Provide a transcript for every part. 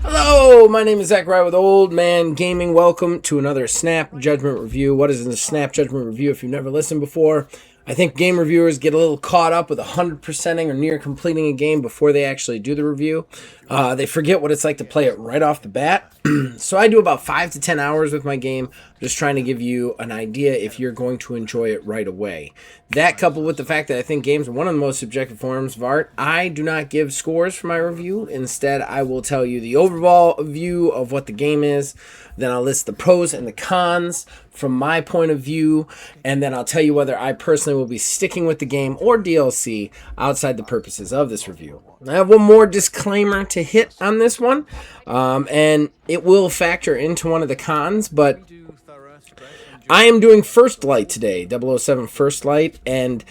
Hello, my name is Zach Wright with Old Man Gaming. Welcome to another Snap Judgment Review. What is a Snap Judgment Review if you've never listened before? I think game reviewers get a little caught up with 100%ing or near completing a game before they actually do the review. They forget what it's like to play it right off the bat. So I do about 5 to 10 hours with my game, just trying to give you an idea if you're going to enjoy it right away. That coupled with the fact that I think games are one of the most subjective forms of art, I do not give scores for my review. Instead, I will tell you the overall view of what the game is. Then I'll list the pros and the cons from my point of view, and then I'll tell you whether I personally will be sticking with the game or DLC outside the purposes of this review. I have one more disclaimer to hit on this one, and it will factor into one of the cons, but I am doing First Light today, 007 First Light, and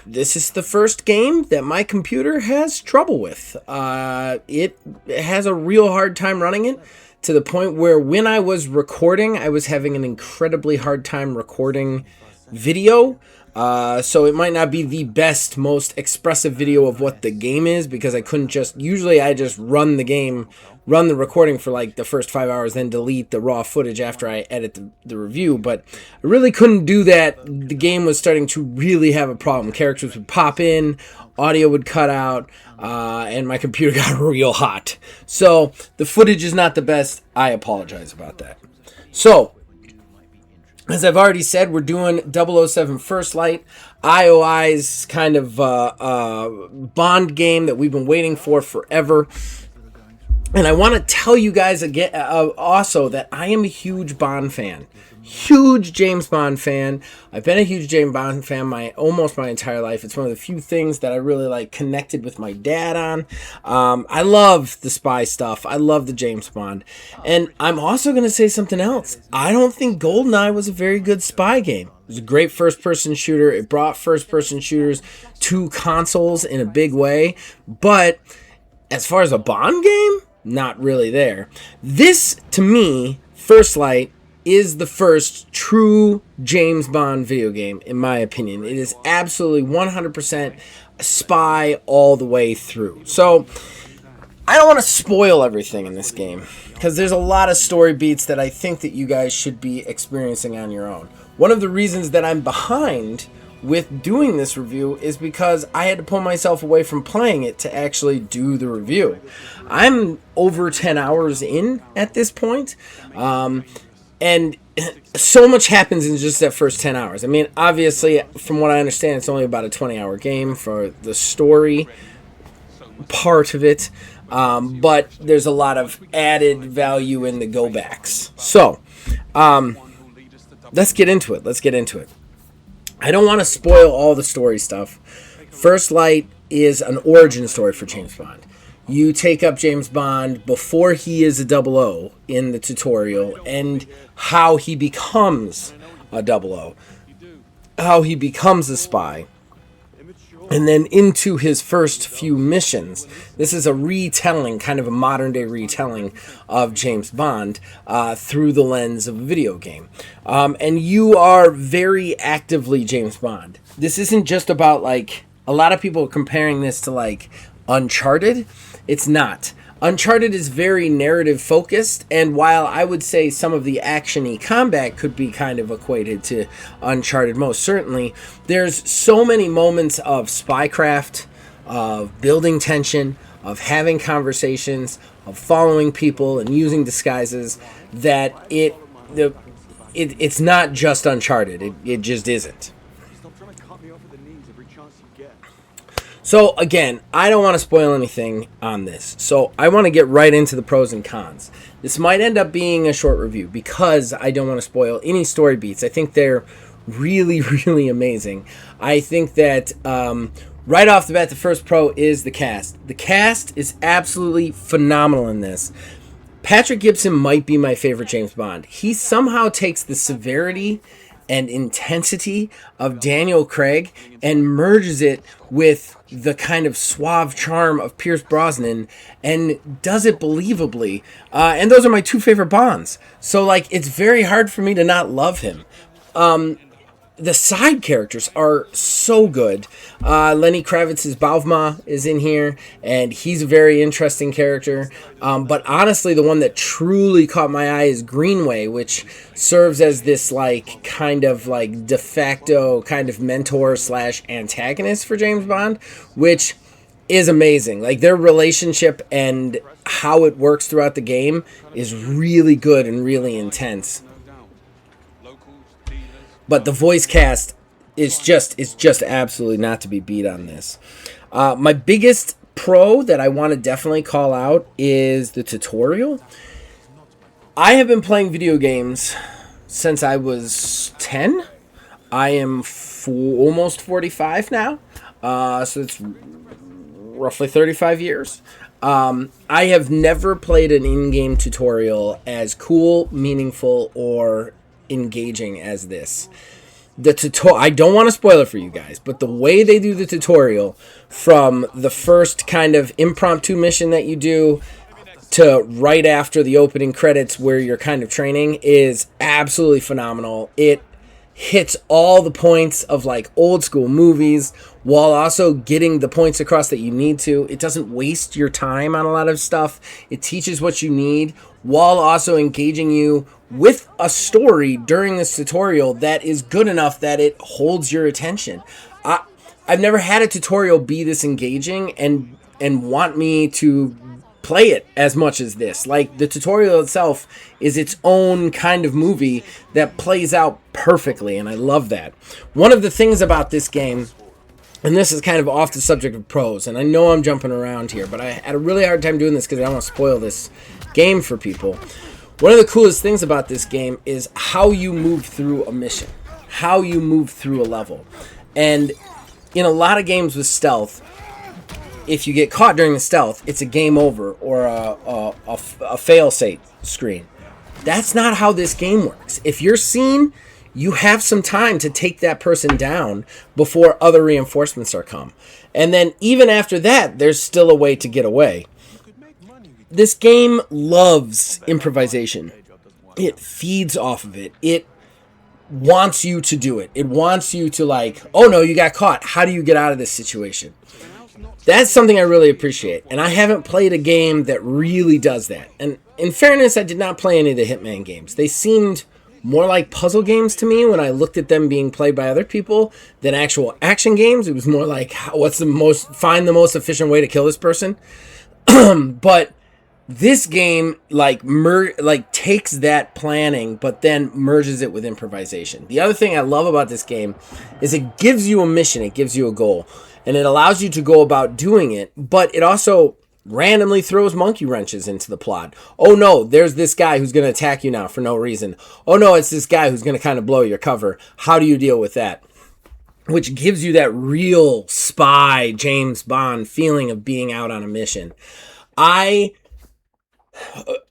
this is the first game that my computer has trouble with. It has a real hard time running it, to the point where when I was recording, I was having an incredibly hard time recording video. So it might not be the best, most expressive video of what the game is, because I couldn't usually I just run the recording for like the first 5 hours, then delete the raw footage after I edit the review. But I really couldn't do that. The game was starting to really have a problem. Characters would pop in, audio would cut out, and my computer got real hot. So the footage is not the best. I apologize about that. So, as I've already said, we're doing 007 First Light, IOI's kind of Bond game that we've been waiting for forever. And I want to tell you guys again, also, that I am a huge Bond fan. Huge James Bond fan. I've been a huge James Bond fan almost my entire life. It's one of the few things that I really connected with my dad on. I love the spy stuff. I love the James Bond. And I'm also going to say something else. I don't think GoldenEye was a very good spy game. It was a great first-person shooter. It brought first-person shooters to consoles in a big way. But as far as a Bond game, not really there. This, to me, First Light, is the first true James Bond video game, in my opinion. It is absolutely 100% spy all the way through. So, I don't want to spoil everything in this game, because there's a lot of story beats that I think that you guys should be experiencing on your own. One of the reasons that I'm behind with doing this review is because I had to pull myself away from playing it to actually do the review. I'm over 10 hours in at this point, and so much happens in just that first 10 hours. I mean, obviously, from what I understand, it's only about a 20-hour game for the story part of it, but there's a lot of added value in the go-backs. So, let's get into it. I don't want to spoil all the story stuff. First Light is an origin story for James Bond. You take up James Bond before he is a 00 in the tutorial, and how he becomes a 00, how he becomes a spy, and then into his first few missions. This is a retelling, kind of a modern-day retelling of James Bond through the lens of a video game. And you are very actively James Bond. This isn't just about, a lot of people are comparing this to, Uncharted. It's not. Uncharted is very narrative focused, and while I would say some of the action-y combat could be kind of equated to Uncharted, most certainly, there's so many moments of spycraft, of building tension, of having conversations, of following people and using disguises, that it's not just Uncharted. It just isn't. So, again, I don't want to spoil anything on this. So, I want to get right into the pros and cons. This might end up being a short review because I don't want to spoil any story beats. I think they're really, really amazing. I think that right off the bat, the first pro is the cast. The cast is absolutely phenomenal in this. Patrick Gibson might be my favorite James Bond. He somehow takes the severity and intensity of Daniel Craig and merges it with the kind of suave charm of Pierce Brosnan and does it believably. And those are my two favorite Bonds. So, it's very hard for me to not love him. the side characters are so good. Lenny Kravitz's Bauvma is in here, and he's a very interesting character. But honestly, the one that truly caught my eye is Greenway, which serves as this like kind of like de facto kind of mentor slash antagonist for James Bond, which is amazing. Like their relationship and how it works throughout the game is really good and really intense. But the voice cast is just absolutely not to be beat on this. My biggest pro that I want to definitely call out is the tutorial. I have been playing video games since I was 10. I am almost 45 now, so it's roughly 35 years. I have never played an in-game tutorial as cool, meaningful, or engaging as this. The tutorial, I don't want to spoil it for you guys, but the way they do the tutorial, from the first kind of impromptu mission that you do to right after the opening credits where you're kind of training, is absolutely phenomenal. It hits all the points of like old school movies while also getting the points across that you need to. It doesn't waste your time on a lot of stuff. It teaches what you need while also engaging you with a story during this tutorial that is good enough that it holds your attention. I've never had a tutorial be this engaging and want me to play it as much as this. Like, the tutorial itself is its own kind of movie that plays out perfectly, and I love that. One of the things about this game, and this is kind of off the subject of pros, and I know I'm jumping around here, but I had a really hard time doing this because I don't want to spoil this game for people. One of the coolest things about this game is how you move through a mission, how you move through a level. And in a lot of games with stealth, if you get caught during the stealth, it's a game over or a fail-safe screen. That's not how this game works. If you're seen, you have some time to take that person down before other reinforcements are come. And then even after that, there's still a way to get away. This game loves improvisation. It feeds off of it. It wants you to do it. It wants you to like, oh no, you got caught. How do you get out of this situation? That's something I really appreciate. And I haven't played a game that really does that. And in fairness, I did not play any of the Hitman games. They seemed more like puzzle games to me when I looked at them being played by other people than actual action games. It was more like, find the most efficient way to kill this person. But this game takes that planning, but then merges it with improvisation. The other thing I love about this game is it gives you a mission, it gives you a goal, and it allows you to go about doing it, but it also randomly throws monkey wrenches into the plot. Oh no, there's this guy who's going to attack you now for no reason. Oh no, it's this guy who's going to kind of blow your cover. How do you deal with that? Which gives you that real spy James Bond feeling of being out on a mission. I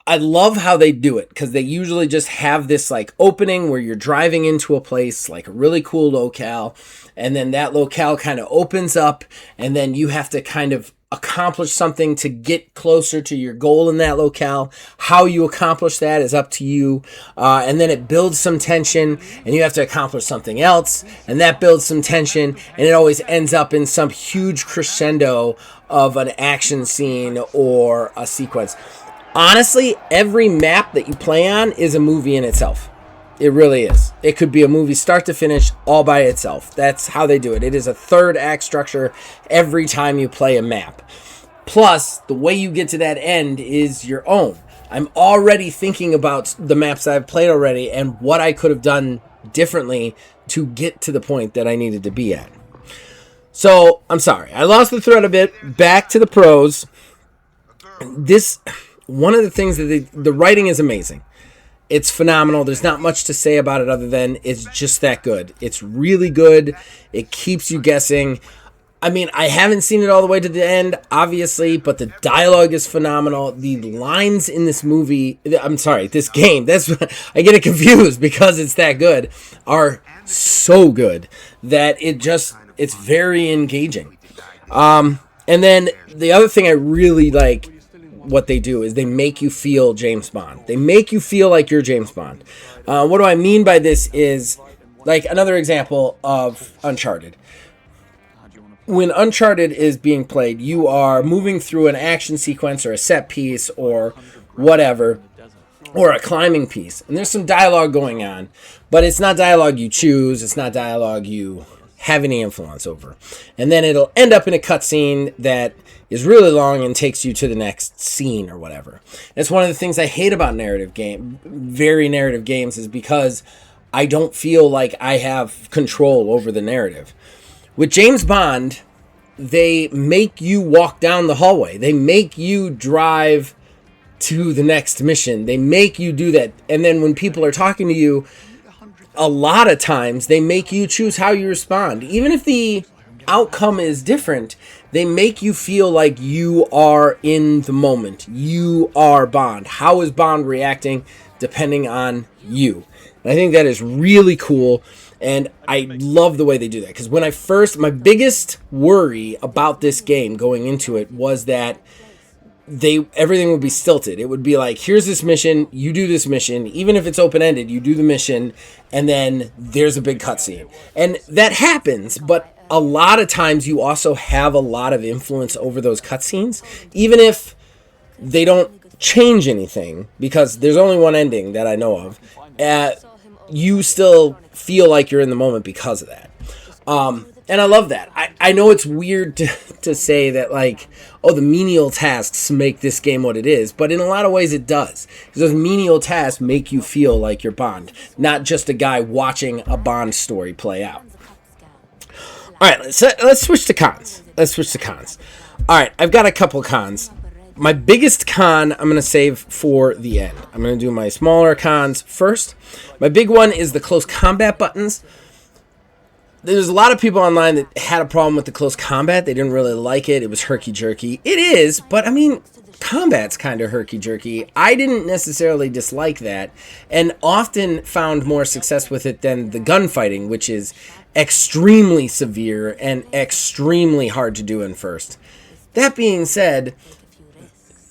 love how they do it, because they usually just have this like opening where you're driving into a place, like a really cool locale, and then that locale kind of opens up, and then you have to kind of accomplish something to get closer to your goal in that locale. How you accomplish that is up to you, and then it builds some tension, and you have to accomplish something else, and that builds some tension, and it always ends up in some huge crescendo of an action scene or a sequence. Honestly, every map that you play on is a movie in itself. It really is. It could be a movie start to finish all by itself. That's how they do it. It is a third act structure every time you play a map. Plus, the way you get to that end is your own. I'm already thinking about the maps that I've played already and what I could have done differently to get to the point that I needed to be at. So, I'm sorry. I lost the thread a bit. Back to the pros. One of the things that the writing is amazing. It's phenomenal. There's not much to say about it other than it's just that good. It's really good. It keeps you guessing. I mean, I haven't seen it all the way to the end, obviously, but the dialogue is phenomenal. The lines in this game, I get it confused because it's that good, are so good that it's very engaging. And then the other thing I really like what they do is they make you feel James Bond. They make you feel like you're James Bond. What do I mean by this is Like another example of Uncharted. When Uncharted is being played, you are moving through an action sequence or a set piece or whatever, or a climbing piece, and there's some dialogue going on, but it's not dialogue you choose, it's not dialogue you have any influence over. And then it'll end up in a cutscene that is really long and takes you to the next scene or whatever. That's one of the things I hate about very narrative games, is because I don't feel like I have control over the narrative. With James Bond, they make you walk down the hallway. They make you drive to the next mission. They make you do that. And then when people are talking to you, a lot of times they make you choose how you respond. Even if the outcome is different, they make you feel like you are in the moment. You are Bond. How is Bond reacting depending on you? And I think that is really cool. And I love the way they do that. Because when my biggest worry about this game going into it was that everything would be stilted. It would be like, here's this mission, you do this mission, even if it's open-ended, you do the mission, and then there's a big cutscene. And that happens, but a lot of times you also have a lot of influence over those cutscenes, even if they don't change anything, because there's only one ending that I know of. You still feel like you're in the moment because of that. And I love that. I know it's weird to say that, like, oh, the menial tasks make this game what it is, but in a lot of ways it does. Because those menial tasks make you feel like you're Bond, not just a guy watching a Bond story play out. All right, let's switch to cons. All right, I've got a couple cons. My biggest con I'm going to save for the end. I'm going to do my smaller cons first. My big one is the close combat buttons. There's a lot of people online that had a problem with the close combat. They didn't really like it. It was herky-jerky. It is, but I mean, combat's kind of herky-jerky. I didn't necessarily dislike that, and often found more success with it than the gunfighting, which is extremely severe and extremely hard to do in first. That being said,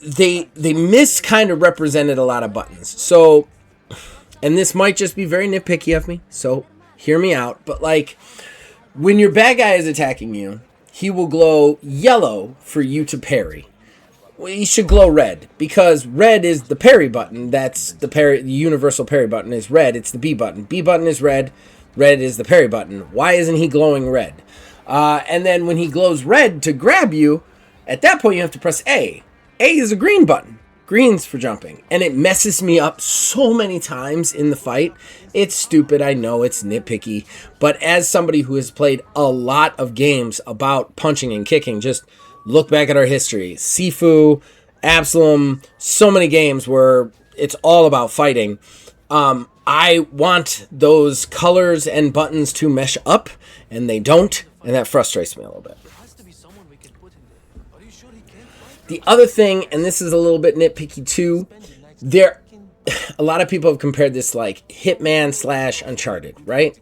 they kind of represented a lot of buttons. So, and this might just be very nitpicky of me, so hear me out, but like, when your bad guy is attacking you, he will glow yellow for you to parry. Well, he should glow red, because red is the parry button. That's the universal parry button is red. It's the B button. B button is red. Red is the parry button. Why isn't he glowing red? And then when he glows red to grab you, at that point you have to press A. A is a green button. Green's for jumping. And it messes me up so many times in the fight. It's stupid, I know, it's nitpicky. But as somebody who has played a lot of games about punching and kicking, just look back at our history. Sifu, Absalom, so many games where it's all about fighting. I want those colors and buttons to mesh up, and they don't, and that frustrates me a little bit. The other thing, and this is a little bit nitpicky too, a lot of people have compared this like Hitman / Uncharted, right?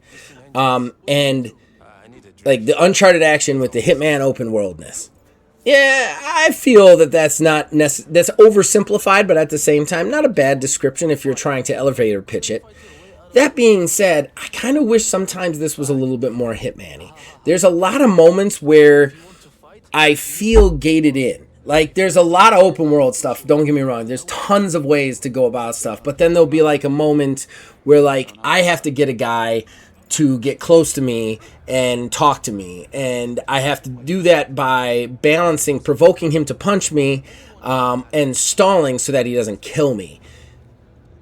And like the Uncharted action with the Hitman open worldness. Yeah, I feel that's that's oversimplified, but at the same time, not a bad description if you're trying to elevator pitch it. That being said, I kind of wish sometimes this was a little bit more Hitman-y. There's a lot of moments where I feel gated in. Like, there's a lot of open world stuff, don't get me wrong. There's tons of ways to go about stuff. But then there'll be, like, a moment where, like, I have to get a guy to get close to me and talk to me. And I have to do that by provoking him to punch me, and stalling so that he doesn't kill me.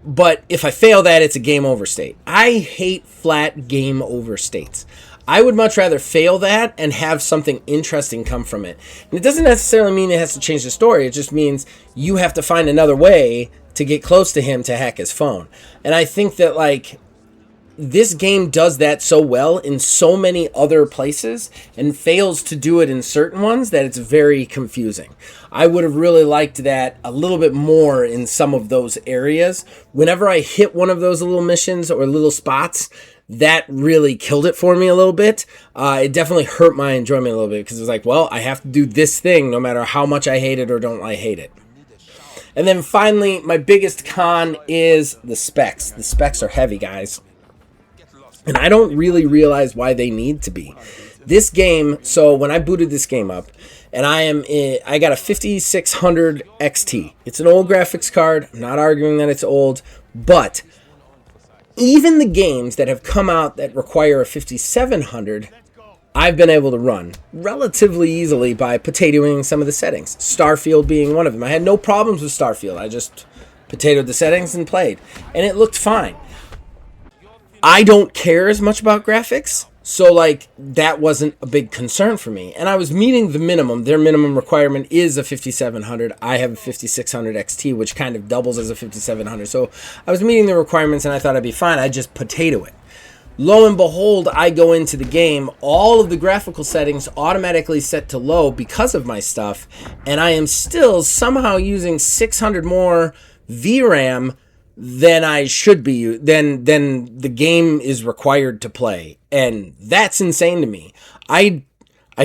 But if I fail that, it's a game over state. I hate flat game over states. I would much rather fail that and have something interesting come from it. And it doesn't necessarily mean it has to change the story. It just means you have to find another way to get close to him to hack his phone. And I think that, like, this game does that so well in so many other places and fails to do it in certain ones that it's very confusing. I would have really liked that a little bit more in some of those areas. Whenever I hit one of those little missions or little spots, that really killed it for me a little bit. It definitely hurt my enjoyment a little bit because it was like, well, I have to do this thing no matter how much I hate it or don't I hate it. And then finally, my biggest con is the specs. The specs are heavy, guys. And I don't really realize why they need to be. This game, so when I booted this game up, and I got a 5600 XT. It's an old graphics card. I'm not arguing that it's old, but even the games that have come out that require a 5700, I've been able to run relatively easily by potatoing some of the settings. Starfield being one of them. I had no problems with Starfield. I just potatoed the settings and played, and it looked fine. I don't care as much about graphics, so like that wasn't a big concern for me. And I was meeting the minimum. Their minimum requirement is a 5700. I have a 5600 XT, which kind of doubles as a 5700. So I was meeting the requirements, and I thought I'd be fine. I'd just potato it. Lo and behold, I go into the game, all of the graphical settings automatically set to low because of my stuff, and I am still somehow using 600 more VRAM than I should be, than the game is required to play. And that's insane to me. I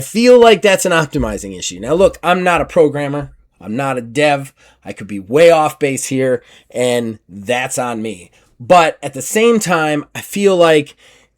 feel like that's an optimizing issue. Now look, I'm not a programmer. I'm not a dev. I could be way off base here, and that's on me. But at the same time, I feel like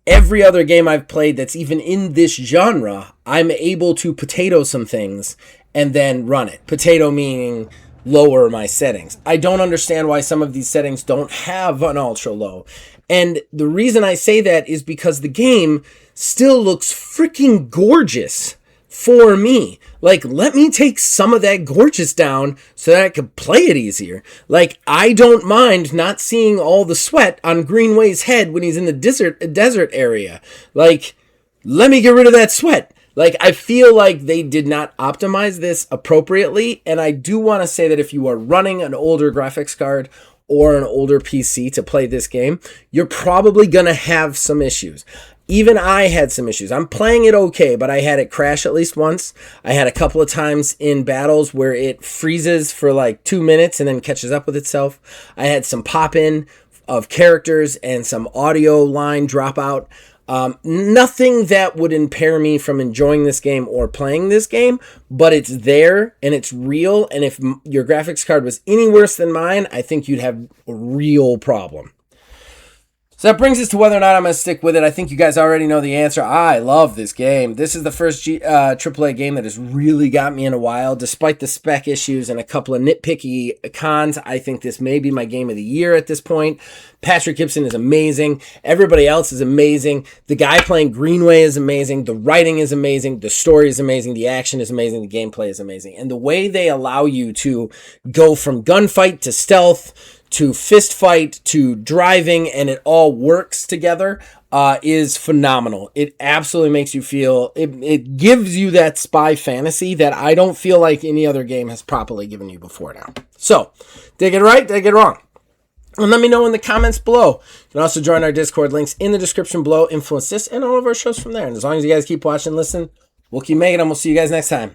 every other game I've played that's even in this genre, I'm able to potato some things and then run it. Potato meaning lower my settings. I don't understand why some of these settings don't have an ultra low. And the reason I say that is because the game still looks freaking gorgeous for me. Like, let me take some of that gorgeous down so that I could play it easier. Like, I don't mind not seeing all the sweat on Greenway's head when he's in the desert area. Like, let me get rid of that sweat. Like, I feel like they did not optimize this appropriately, and I do want to say that if you are running an older graphics card or an older PC to play this game, you're probably going to have some issues. Even I had some issues. I'm playing it okay, but I had it crash at least once. I had a couple of times in battles where it freezes for like 2 minutes and then catches up with itself. I had some pop-in of characters and some audio line dropout. Nothing that would impair me from enjoying this game or playing this game, but it's there and it's real. And if your graphics card was any worse than mine, I think you'd have a real problem. So that brings us to whether or not I'm going to stick with it. I think you guys already know the answer. I love this game. This is the first AAA game that has really got me in a while. Despite the spec issues and a couple of nitpicky cons, I think this may be my game of the year at this point. Patrick Gibson is amazing. Everybody else is amazing. The guy playing Greenway is amazing. The writing is amazing. The story is amazing. The action is amazing. The gameplay is amazing. And the way they allow you to go from gunfight to stealth to fist fight to driving, and it all works together, is phenomenal. It absolutely makes you feel, it gives you that spy fantasy that I don't feel like any other game has properly given you before now. So, did I get it right? Did I get it wrong? And let me know in the comments below. You can also join our Discord, links in the description below. Influence this and all of our shows from there. And as long as you guys keep watching, listen, we'll keep making them. We'll see you guys next time.